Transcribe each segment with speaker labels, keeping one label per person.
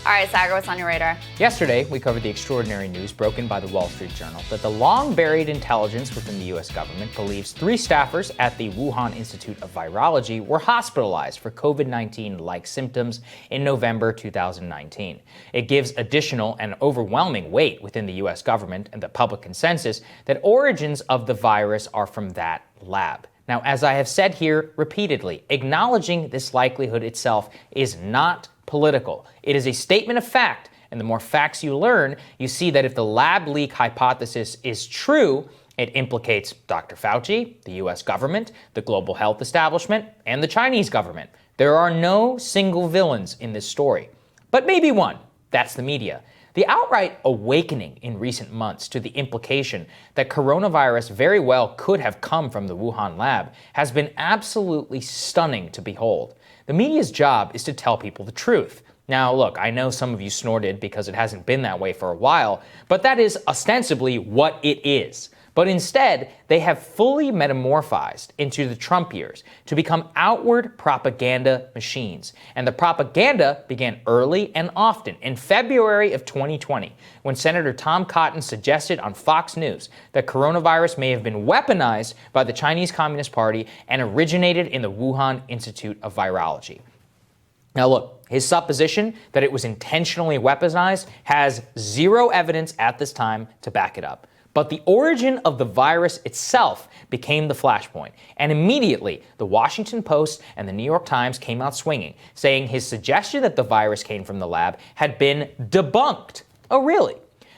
Speaker 1: All right, Sagar, what's on your radar?
Speaker 2: Yesterday, we covered the extraordinary news broken by the Wall Street Journal that the long-buried intelligence within the U.S. government believes 3 staffers at the Wuhan Institute of Virology were hospitalized for COVID-19-like symptoms in November 2019. It gives additional and overwhelming weight within the U.S. government and the public consensus that origins of the virus are from that lab. Now, as I have said here repeatedly, acknowledging this likelihood itself is not political. It is a statement of fact, and the more facts you learn, you see that if the lab leak hypothesis is true, it implicates Dr. Fauci, the U.S. government, the global health establishment, and the Chinese government. There are no single villains in this story, but maybe one. That's the media. The outright awakening in recent months to the implication that coronavirus very well could have come from the Wuhan lab has been absolutely stunning to behold. The media's job is to tell people the truth. Now, look, I know some of you snorted because it hasn't been that way for a while, but that is ostensibly what it is. But instead, they have fully metamorphosed into the Trump years to become outward propaganda machines. And the propaganda began early and often in February of 2020, when Senator Tom Cotton suggested on Fox News that coronavirus may have been weaponized by the Chinese Communist Party and originated in the Wuhan Institute of Virology. Now look, his supposition that it was intentionally weaponized has zero evidence at this time to back it up. But the origin of the virus itself became the flashpoint. And immediately, the Washington Post and the New York Times came out swinging, saying his suggestion that the virus came from the lab had been debunked. Oh, really?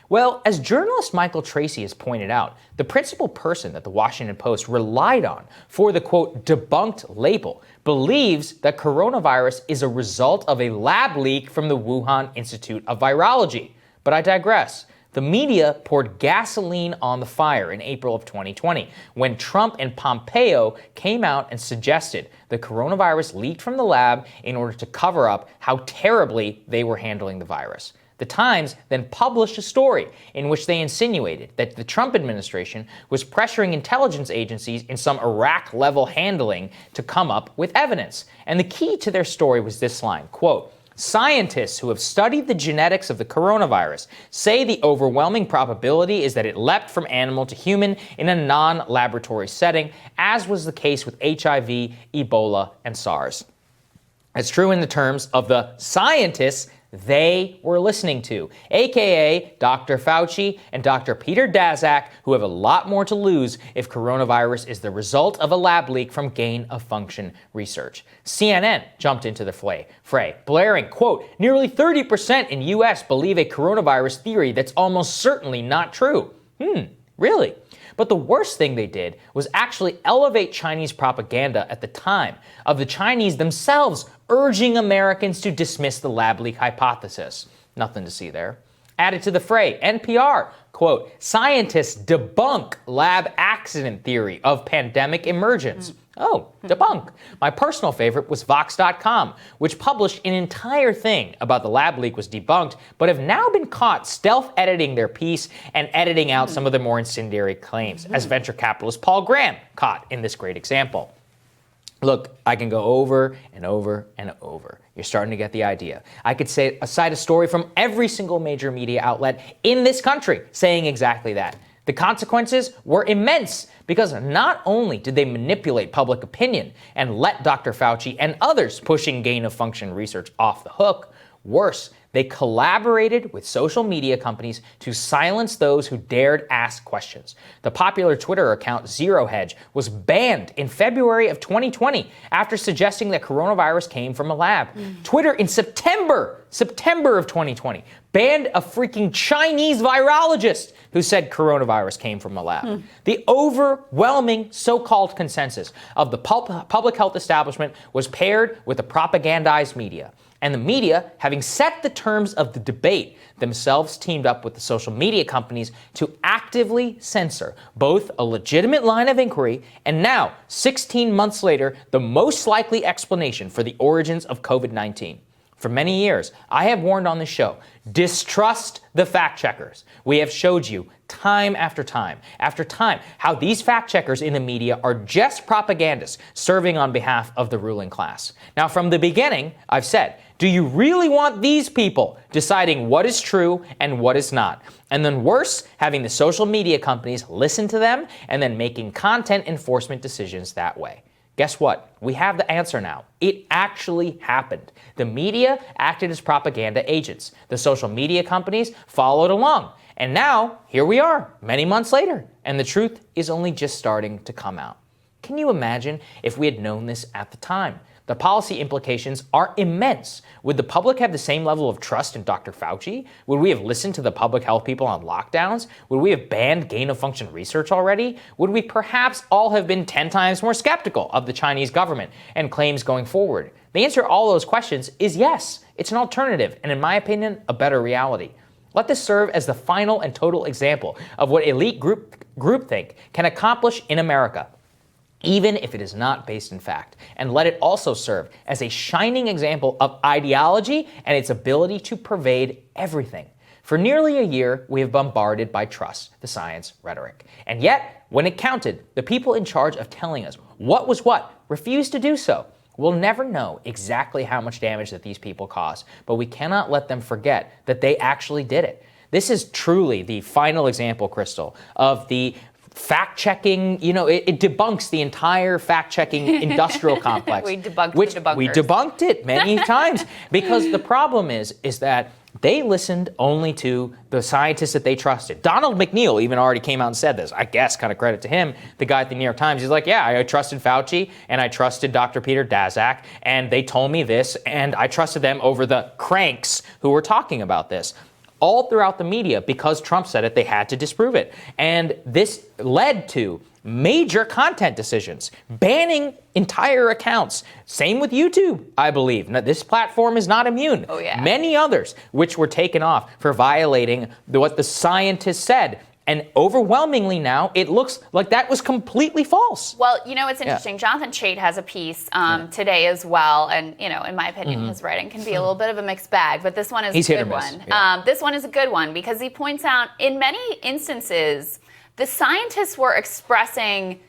Speaker 2: Well, as journalist Michael Tracy has pointed out, the principal person that the Washington Post relied on for the, quote, debunked label believes that coronavirus is a result of a lab leak from the Wuhan Institute of Virology. But I digress. The media poured gasoline on the fire in April of 2020 when Trump and Pompeo came out and suggested the coronavirus leaked from the lab in order to cover up how terribly they were handling the virus. The Times then published a story in which they insinuated that the Trump administration was pressuring intelligence agencies in some Iraq-level handling to come up with evidence. And the key to their story was this line, quote, "Scientists who have studied the genetics of the coronavirus say the overwhelming probability is that it leapt from animal to human in a non-laboratory setting, as was the case with HIV, Ebola, and SARS." It's true in the terms of the scientists they were listening to, aka Dr. Fauci and Dr. Peter Daszak, who have a lot more to lose if coronavirus is the result of a lab leak from gain-of-function research. CNN jumped into the fray, blaring, quote, "Nearly 30% in U.S. believe a coronavirus theory that's almost certainly not true." Really? But the worst thing they did was actually elevate Chinese propaganda at the time of the Chinese themselves urging Americans to dismiss the lab leak hypothesis. Nothing to see there. Added to the fray, NPR, quote, "Scientists debunk lab accident theory of pandemic emergence." Oh, debunk. My personal favorite was Vox.com, which published an entire thing about the lab leak was debunked, but have now been caught stealth-editing their piece and editing out some of the more incendiary claims, as venture capitalist Paul Graham caught in this great example. Look, I can go over and over and over. You're starting to get the idea. I could cite a story from every single major media outlet in this country saying exactly that. The consequences were immense because not only did they manipulate public opinion and let Dr. Fauci and others pushing gain-of-function research off the hook, worse, they collaborated with social media companies to silence those who dared ask questions. The popular Twitter account Zero Hedge was banned in February of 2020 after suggesting that coronavirus came from a lab. Twitter in September of 2020 banned a freaking Chinese virologist who said coronavirus came from a lab. The overwhelming so-called consensus of the public health establishment was paired with the propagandized media. And the media, having set the terms of the debate, themselves teamed up with the social media companies to actively censor both a legitimate line of inquiry and now, 16 months later, the most likely explanation for the origins of COVID-19. For many years, I have warned on this show, distrust the fact checkers. We have showed you time after time how these fact checkers in the media are just propagandists serving on behalf of the ruling class. Now, from the beginning, I've said, Do you really want these people deciding what is true and what is not? And then worse, having the social media companies listen to them and then making content enforcement decisions that way. Guess what? We have the answer now. It actually happened. The media acted as propaganda agents. The social media companies followed along. And now, here we are, many months later, and the truth is only just starting to come out. Can you imagine if we had known this at the time? The policy implications are immense. Would the public have the same level of trust in Dr. Fauci? Would we have listened to the public health people on lockdowns? Would we have banned gain-of-function research already? Would we perhaps all have been 10 times more skeptical of the Chinese government and claims going forward? The answer to all those questions is yes. It's an alternative, and in my opinion, a better reality. Let this serve as the final and total example of what elite groupthink can accomplish in America, even if it is not based in fact. And let it also serve as a shining example of ideology and its ability to pervade everything. For nearly a year, we have bombarded by trust the science rhetoric. And yet, when it counted, the people in charge of telling us what was what refused to do so. We'll never know exactly how much damage that these people caused, but we cannot let them forget that they actually did it. This is truly the final example, Crystal, of the fact-checking, it debunks the entire fact-checking industrial complex.
Speaker 1: We debunked
Speaker 2: which
Speaker 1: the debunkers.
Speaker 2: We debunked it many times because the problem is that they listened only to the scientists that they trusted. Donald McNeil even already came out and said this. I guess, kind of credit to him, the guy at the New York Times. He's like, yeah, I trusted Fauci and I trusted Dr. Peter Daszak, and they told me this, and I trusted them over the cranks who were talking about this. All throughout the media, because Trump said it, they had to disprove it. And this led to major content decisions, banning entire accounts. Same with YouTube, I believe. Now, this platform is not immune.
Speaker 1: Oh, yeah.
Speaker 2: Many others, which were taken off for violating what the scientists said. And overwhelmingly now, it looks like that was completely false.
Speaker 1: Well, it's interesting. Yeah. Jonathan Chait has a piece today as well. And, in my opinion, his writing can be a little bit of a mixed bag. But this one is a good one. Yeah. This one is a good one because he points out in many instances, the scientists were expressing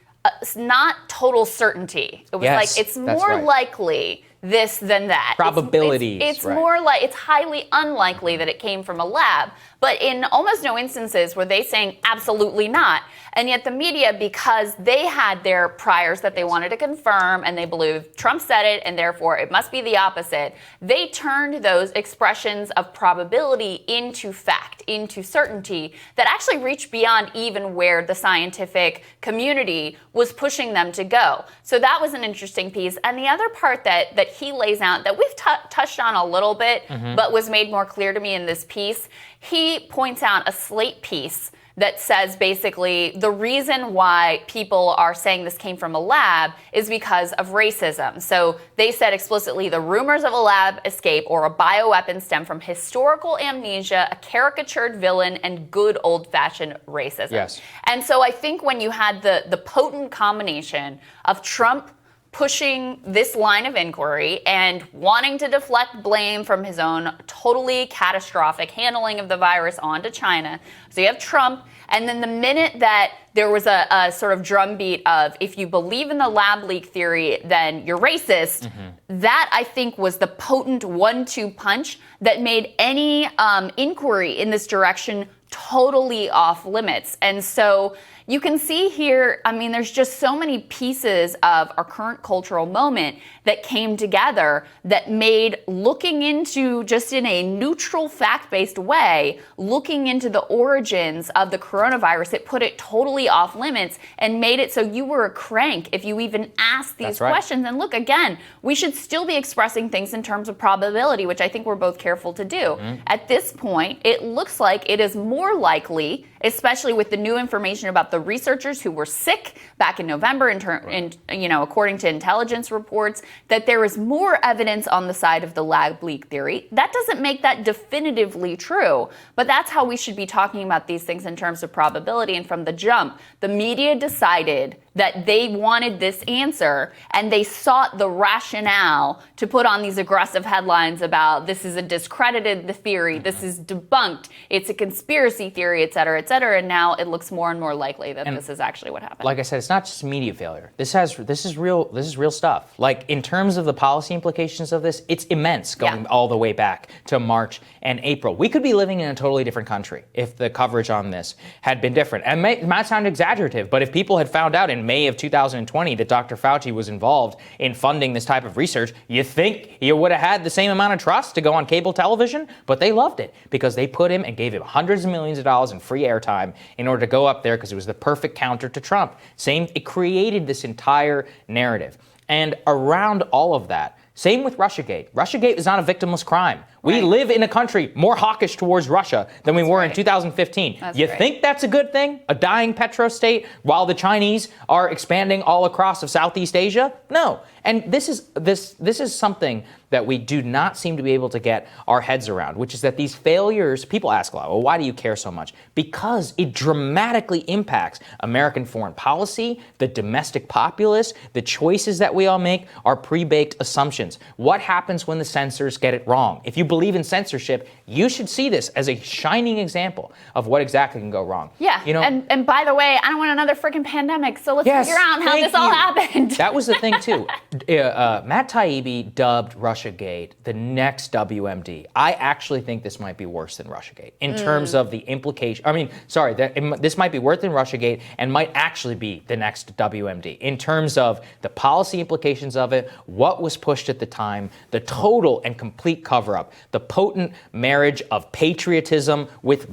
Speaker 1: not total certainty. It was like, it's more likely this than that.
Speaker 2: Probabilities.
Speaker 1: It's more like, it's highly unlikely that it came from a lab. But in almost no instances were they saying absolutely not. And yet the media, because they had their priors that they wanted to confirm and they believed Trump said it and therefore it must be the opposite, they turned those expressions of probability into fact, into certainty that actually reached beyond even where the scientific community was pushing them to go. So that was an interesting piece. And the other part that he lays out that we've touched on a little bit, but was made more clear to me in this piece, he points out a Slate piece that says basically the reason why people are saying this came from a lab is because of racism. So they said explicitly the rumors of a lab escape or a bioweapon stem from historical amnesia, a caricatured villain, and good old-fashioned racism.
Speaker 2: Yes.
Speaker 1: And so I think when you had the potent combination of Trump pushing this line of inquiry and wanting to deflect blame from his own totally catastrophic handling of the virus onto China. So you have Trump, and then the minute that there was a sort of drumbeat of if you believe in the lab leak theory, then you're racist, that I think was the potent 1-2 punch that made any inquiry in this direction totally off limits. And so you can see here, there's just so many pieces of our current cultural moment that came together that made looking into, just in a neutral, fact-based way, looking into the origins of the coronavirus, it put it totally off limits and made it so you were a crank if you even asked these questions. And look, again, we should still be expressing things in terms of probability, which I think we're both careful to do. At this point, it looks like it is more likely, especially with the new information about the researchers who were sick back in November, according to intelligence reports, that there is more evidence on the side of the lab leak theory. That doesn't make that definitively true, but that's how we should be talking about these things in terms of probability. And from the jump, the media decided that they wanted this answer, and they sought the rationale to put on these aggressive headlines about this is a discredited theory, this is debunked, it's a conspiracy theory, et cetera, and now it looks more and more likely. likely that this is actually what happened.
Speaker 2: Like I said, it's not just media failure. This is real stuff. Like, in terms of the policy implications of this, it's immense going all the way back to March and April. We could be living in a totally different country if the coverage on this had been different. And it might sound exaggerative, but if people had found out in May of 2020 that Dr. Fauci was involved in funding this type of research, you think he would have had the same amount of trust to go on cable television? But they loved it because they put him and gave him hundreds of millions of dollars in free airtime in order to go up there because it was the perfect counter to Trump. It created this entire narrative. And around all of that, same with Russiagate. Russiagate is not a victimless crime. We live in a country more hawkish towards Russia than we were in 2015. You think that's a good thing? A dying petrostate while the Chinese are expanding all across of Southeast Asia? No. And this is something that we do not seem to be able to get our heads around, which is that these failures, people ask a lot, well, why do you care so much? Because it dramatically impacts American foreign policy, the domestic populace, the choices that we all make are pre-baked assumptions. What happens when the censors get it wrong? If you believe in censorship, you should see this as a shining example of what exactly can go wrong.
Speaker 1: Yeah, and by the way, I don't want another freaking pandemic, so let's figure out how this all happened.
Speaker 2: That was the thing, too. Matt Taibbi dubbed Russiagate the next WMD. I actually think this might be worse than Russiagate in terms of the implication. I mean, sorry, this might be worse than Russiagate and might actually be the next WMD in terms of the policy implications of it, what was pushed at the time, the total and complete cover-up, the potent marriage of patriotism with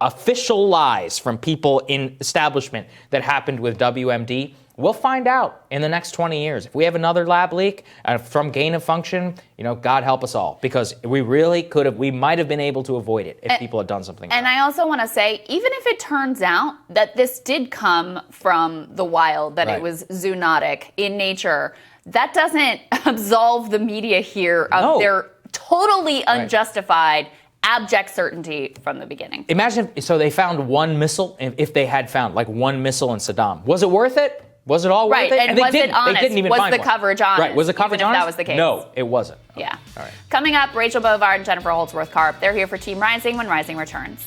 Speaker 2: official lies from people in establishment that happened with WMD. We'll find out in the next 20 years. If we have another lab leak from gain of function, God help us all, because we might have been able to avoid it if people had done something.
Speaker 1: And I also want to say, even if it turns out that this did come from the wild, that it was zoonotic in nature, that doesn't absolve the media here of their totally unjustified abject certainty from the beginning.
Speaker 2: Imagine so they found one missile, if they had found like one missile in Saddam. Was it worth it? Was it all worth it?
Speaker 1: And was it honest?
Speaker 2: They didn't even find
Speaker 1: was the coverage honest?
Speaker 2: Right. Was the coverage honest?
Speaker 1: If that was the case.
Speaker 2: No, it wasn't.
Speaker 1: Yeah.
Speaker 2: All right.
Speaker 1: Coming up, Rachel Bovard and Jennifer Holtzworth-Karp. They're here for Team Rising when Rising returns.